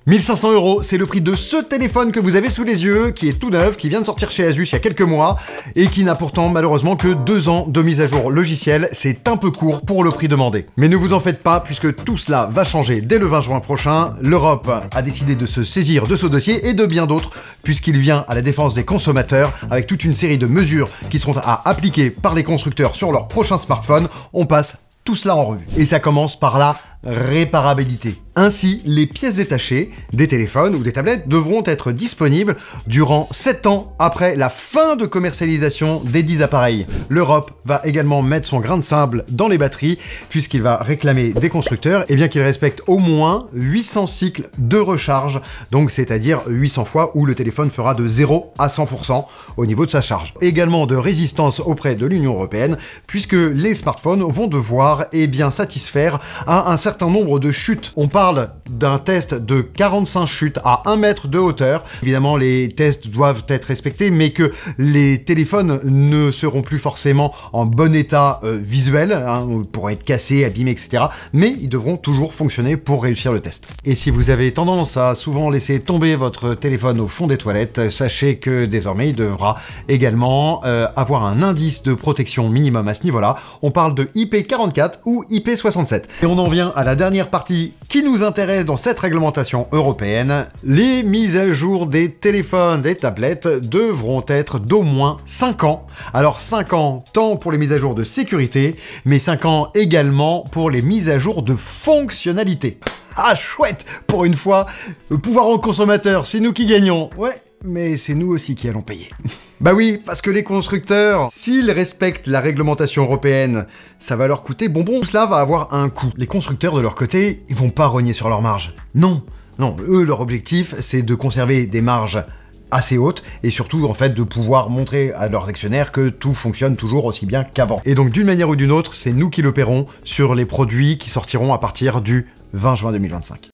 1500 €, c'est le prix de ce téléphone que vous avez sous les yeux, qui est tout neuf, qui vient de sortir chez Asus il y a quelques mois, et qui n'a pourtant malheureusement que 2 ans de mise à jour logicielle. C'est un peu court pour le prix demandé. Mais ne vous en faites pas, puisque tout cela va changer dès le 20 juin prochain. L'Europe a décidé de se saisir de ce dossier et de bien d'autres, puisqu'il vient à la défense des consommateurs, avec toute une série de mesures qui seront à appliquer par les constructeurs sur leurs prochains smartphones. On passe tout cela en revue. Et ça commence par la réparabilité. Ainsi, les pièces détachées des téléphones ou des tablettes devront être disponibles durant 7 ans après la fin de commercialisation des 10 appareils. L'Europe va également mettre son grain de sable dans les batteries, puisqu'il va réclamer des constructeurs qu'ils respectent au moins 800 cycles de recharge, donc c'est-à-dire 800 fois où le téléphone fera de 0 à 100% au niveau de sa charge. Également de résistance auprès de l'Union européenne, puisque les smartphones vont devoir satisfaire à un certain nombre de chutes. On parle d'un test de 45 chutes à 1 mètre de hauteur. Évidemment, les tests doivent être respectés, mais que les téléphones ne seront plus forcément en bon état visuel, pourront être cassés, abîmés, etc. Mais ils devront toujours fonctionner pour réussir le test. Et si vous avez tendance à souvent laisser tomber votre téléphone au fond des toilettes, sachez que désormais, il devra également avoir un indice de protection minimum à ce niveau-là. On parle de IP44 ou IP67. Et on en vient à la dernière partie qui nous intéresse dans cette réglementation européenne. Les mises à jour des téléphones, des tablettes devront être d'au moins 5 ans. Alors 5 ans tant pour les mises à jour de sécurité, mais 5 ans également pour les mises à jour de fonctionnalité. Ah chouette! Pour une fois, pouvoir au consommateur, c'est nous qui gagnons. Ouais, mais c'est nous aussi qui allons payer. Bah oui, parce que les constructeurs, s'ils respectent la réglementation européenne, ça va leur coûter bonbon. Tout cela va avoir un coût. Les constructeurs, de leur côté, ils vont pas rogner sur leurs marges. Non, eux, leur objectif, c'est de conserver des marges assez hautes et surtout, en fait, de pouvoir montrer à leurs actionnaires que tout fonctionne toujours aussi bien qu'avant. Et donc, d'une manière ou d'une autre, c'est nous qui le paierons sur les produits qui sortiront à partir du 20 juin 2025.